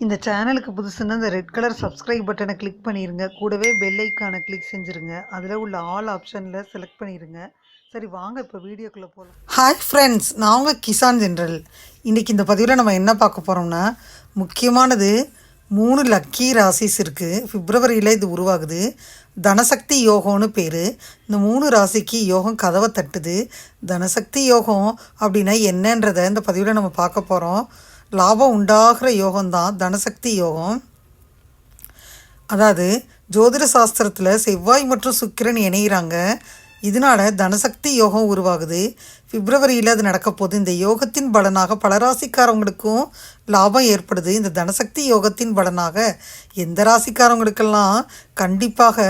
இந்த சேனலுக்கு புதுசுன்னா இந்த ரெட் கலர் சப்ஸ்கிரைப் பட்டனை கிளிக் பண்ணிடுங்க. கூடவே பெல் ஐக்கானை கிளிக் செஞ்சுருங்க. அதில் உள்ள ஆல் ஆப்ஷனில் செலக்ட் பண்ணிடுங்க. சரி வாங்க இப்போ வீடியோக்குள்ளே போகலாம். ஹாய் ஃப்ரெண்ட்ஸ், நான் உங்கள் கிசான் ஜென்ரல். இன்றைக்கி இந்த பதிவில் நம்ம என்ன பார்க்க போகிறோம்னா, முக்கியமானது 3 லக்கி ராசிஸ் இருக்குது. பிப்ரவரியில் இது உருவாகுது. தனசக்தி யோகம்னு பேர். இந்த 3 ராசிக்கு யோகம் கதவை தட்டுது. தனசக்தி யோகம் அப்படின்னா என்னன்றதை இந்த பதிவில் நம்ம பார்க்க போகிறோம். லாபம் உண்டாகிற யோகம்தான் தனசக்தி யோகம். அதாவது ஜோதிட சாஸ்திரத்தில் செவ்வாய் மற்றும் சுக்கிரன் இணைகிறாங்க. இதனால் தனசக்தி யோகம் உருவாகுது. பிப்ரவரியில் அது நடக்க போகுது. இந்த யோகத்தின் பலனாக பல ராசிக்காரவங்களுக்கும் லாபம் ஏற்படுது. இந்த தனசக்தி யோகத்தின் பலனாக எந்த ராசிக்காரவங்களுக்கெல்லாம் கண்டிப்பாக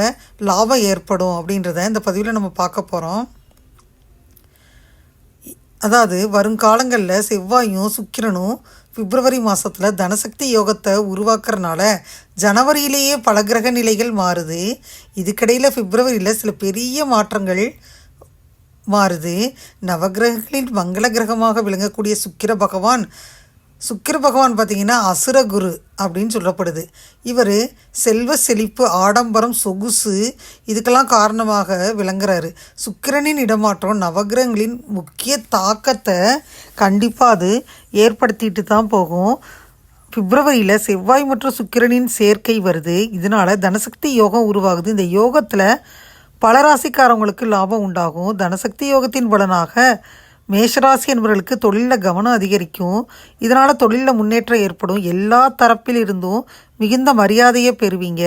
லாபம் ஏற்படும் அப்படின்றத இந்த பதிவில் நம்ம பார்க்க போகிறோம். அதாவது வருங்காலங்களில் செவ்வாயும் சுக்கிரனும் பிப்ரவரி மாதத்தில் தனசக்தி யோகத்தை உருவாக்குறனால ஜனவரியிலேயே பல கிரக நிலைகள் மாறுது. இதுக்கிடையில் பிப்ரவரியில் சில பெரிய மாற்றங்கள் மாறுது. நவகிரகங்களின் மங்கள கிரகமாக விளங்கக்கூடிய சுக்கிர பகவான் பார்த்திங்கன்னா அசுரகுரு அப்படின்னு சொல்லப்படுது. இவர் செல்வ செழிப்பு, ஆடம்பரம், சொகுசு இதுக்கெல்லாம் காரணமாக விளங்குறாரு. சுக்கிரனின் இடமாற்றம் நவகிரகங்களின் முக்கிய தாக்கத்தை கண்டிப்பாக அது ஏற்படுத்திட்டு தான் போகும். பிப்ரவரியில் செவ்வாய் மற்றும் சுக்கிரனின் சேர்க்கை வருது. இதனால் தனசக்தி யோகம் உருவாகுது. இந்த யோகத்தில் பல ராசிக்காரவங்களுக்கு லாபம் உண்டாகும். தனசக்தி யோகத்தின் பலனாக மேஷராசி என்பவர்களுக்கு தொழிலில் கவனம் அதிகரிக்கும். இதனால் தொழிலில் முன்னேற்றம் ஏற்படும். எல்லா தரப்பில் இருந்தும் மிகுந்த மரியாதையை பெறுவீங்க.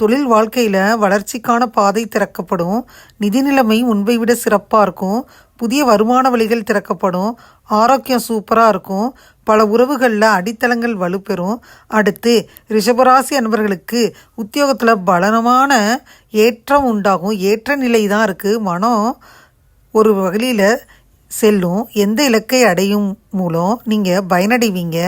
தொழில் வாழ்க்கையில் வளர்ச்சிக்கான பாதை திறக்கப்படும். நிதி நிலைமை முன்பை விட சிறப்பாக இருக்கும். புதிய வருமான வழிகள் திறக்கப்படும். ஆரோக்கியம் சூப்பராக இருக்கும். பல உறவுகளில் அடித்தளங்கள் வலுப்பெறும். அடுத்து ரிஷபராசி அன்பர்களுக்கு உத்தியோகத்தில் பலமான ஏற்றம் உண்டாகும். ஏற்ற நிலை தான் இருக்குது. மனம் ஒரு வகையில் செல்லும். எந்த இலக்கை அடையும் மூலம் நீங்கள் பயனடைவீங்க.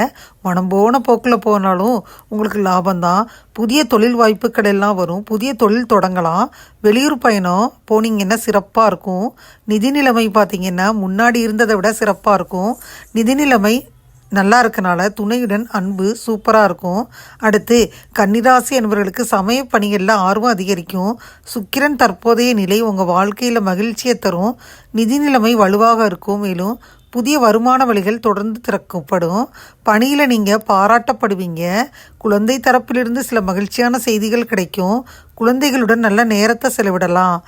மனம் போன போக்கில் போனாலும் உங்களுக்கு லாபம்தான். புதிய தொழில் வாய்ப்புகள் எல்லாம் வரும். புதிய தொழில் தொடங்கலாம். வெளியூர் பயணம் போனீங்கன்னா சிறப்பாக இருக்கும். நிதி நிலைமை பார்த்திங்கன்னா முன்னாடி இருந்ததை விட சிறப்பாக இருக்கும். நிதி நிலைமை நல்லா இருக்கனால துணையுடன் அன்பு சூப்பராக இருக்கும். அடுத்து கன்னிராசி என்பவர்களுக்கு சமய பணிகளில் ஆர்வம் அதிகரிக்கும். சுக்கிரன் தற்போதைய நிலை உங்கள் வாழ்க்கையில் மகிழ்ச்சியை தரும். நிதி நிலைமை வலுவாக இருக்கும். மேலும் புதிய வருமான வழிகள் தொடர்ந்து திறக்கப்படும். பணியில் நீங்கள் பாராட்டப்படுவீங்க. குழந்தை தரப்பிலிருந்து சில மகிழ்ச்சியான செய்திகள் கிடைக்கும். குழந்தைகளுடன் நல்ல நேரத்தை செலவிடலாம்.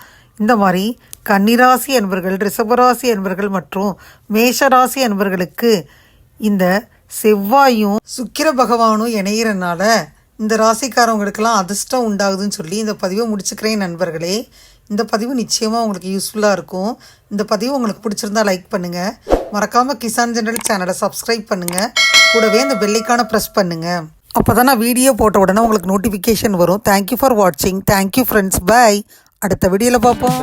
இந்த மாதிரி கன்னிராசி என்பவர்கள், ரிஷபராசி என்பவர்கள் மற்றும் மேஷராசி என்பவர்களுக்கு இந்த செவ்வாயும் சுக்கிர பகவானும் இணைகிறனால இந்த ராசிக்காரவங்களுக்கெல்லாம் அதிர்ஷ்டம் உண்டாகுதுன்னு சொல்லி இந்த பதிவை முடிச்சுக்கிறேன் நண்பர்களே. இந்த பதிவு நிச்சயமாக உங்களுக்கு யூஸ்ஃபுல்லாக இருக்கும். இந்த பதிவு உங்களுக்கு பிடிச்சிருந்தா லைக் பண்ணுங்கள். மறக்காமல் கிசான் ஜென்ரல் சேனலை சப்ஸ்கிரைப் பண்ணுங்கள். கூடவே இந்த பெல்லைக்கான ப்ரெஸ் பண்ணுங்கள். அப்போ தான் நான் வீடியோ போட்ட உடனே உங்களுக்கு நோட்டிஃபிகேஷன் வரும். தேங்க்யூ ஃபார் வாட்சிங். Thank you friends. பாய். அடுத்த வீடியோவில் பார்ப்போம்.